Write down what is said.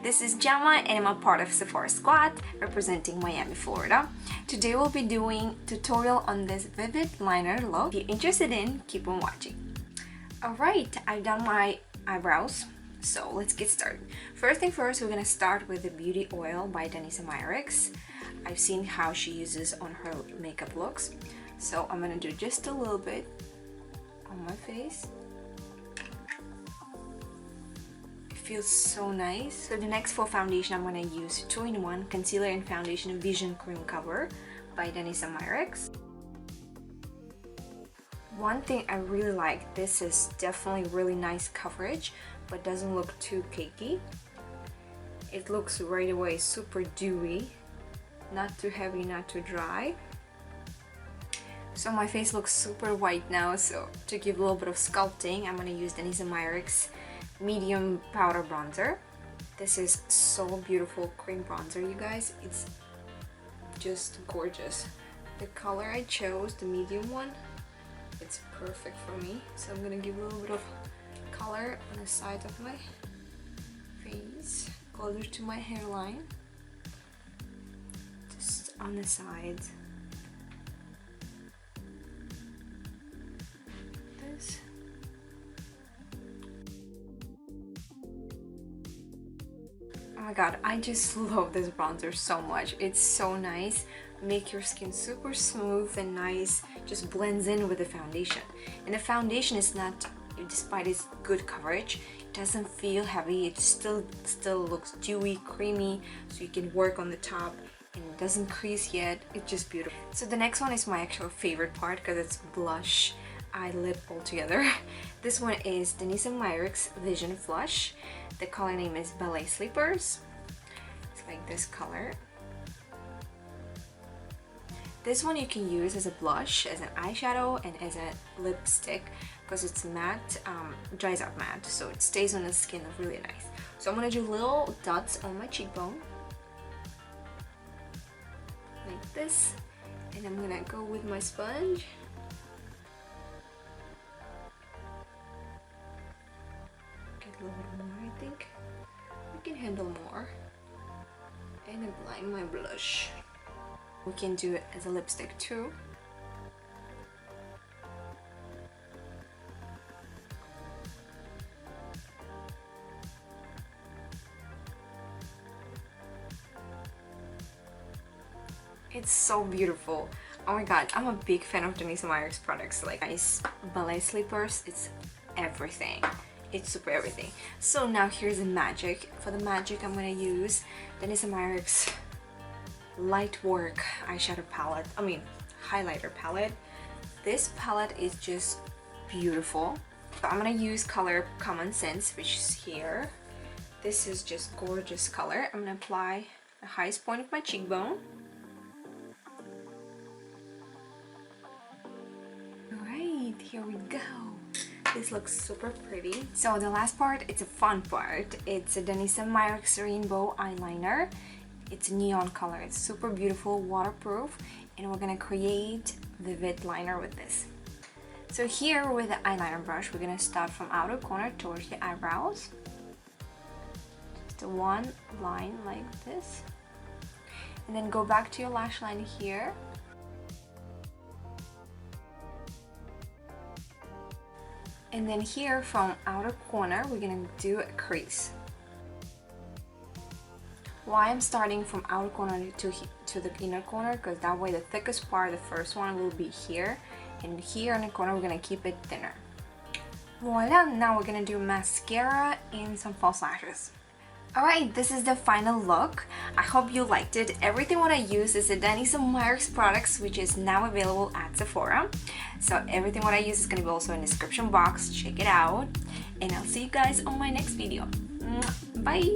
this is Gemma and I'm a part of Sephora Squad representing Miami, Florida. Today we'll be doing a tutorial on this vivid liner look. If you're interested in, keep on watching. Alright, I've done my eyebrows, so let's get started. First thing first, we're gonna start with the Beauty Oil by Danessa Myricks. I've seen how she uses on her makeup looks, so I'm gonna do just a little bit on my face. Feels so nice. So the next for foundation, I'm going to use 2-in-1 concealer and foundation Vision Cream Cover by Danessa Myricks. One thing I really like, this is definitely really nice coverage but doesn't look too cakey. It looks right away super dewy, not too heavy, not too dry. So my face looks super white now, so to give a little bit of sculpting, I'm going to use Danessa Myricks medium powder bronzer. This is so beautiful cream bronzer, you guys. It's just gorgeous. The color I chose, the medium one, it's perfect for me. So I'm gonna give a little bit of color on the side of my face, closer to my hairline, just on the sides. This. Oh my god, I just love this bronzer so much. It's so nice. Make your skin super smooth and nice. Just blends in with the foundation. And the foundation is not, despite its good coverage, it doesn't feel heavy. It still looks dewy, creamy, so you can work on the top. And it doesn't crease yet. It's just beautiful. So the next one is my actual favorite part because it's blush, eye, lip all together. This one is Danessa Myricks Vision Flush. The color name is Ballet Sleepers. It's like this color. This one you can use as a blush, as an eyeshadow, and as a lipstick because it's matte, dries out matte, so it stays on the skin really nice. So I'm gonna do little dots on my cheekbone, like this, and I'm gonna go with my sponge. A little bit more, I think. We can handle more. And apply my blush. We can do it as a lipstick too. It's so beautiful. Oh my god, I'm a big fan of Danessa Myricks products. Like nice ballet sleepers, it's everything. It's super everything. So now here's the magic. For the magic, I'm gonna use Danessa Myricks Light Work eyeshadow palette. Highlighter palette. This palette is just beautiful. So I'm gonna use color Common Sense, which is here. This is just gorgeous color. I'm gonna apply the highest point of my cheekbone. Alright, here we go. This looks super pretty. So the last part, it's a fun part. It's a Danessa Myricks Rainbow Eyeliner. It's a neon color. It's super beautiful, waterproof, and we're gonna create vivid liner with this. So here with the eyeliner brush, we're gonna start from outer corner towards the eyebrows. Just a one line like this. And then go back to your lash line here. And then here from outer corner, we're gonna do a crease. Why I'm starting from outer corner to the inner corner, because that way the thickest part, the first one, will be here. And here in the corner, we're gonna keep it thinner. Voila, now we're gonna do mascara and some false lashes. Alright, this is the final look. I hope you liked it. Everything what I use is the Danessa Myricks products, which is now available at Sephora. So everything what I use is going to be also in the description box. Check it out. And I'll see you guys on my next video. Bye!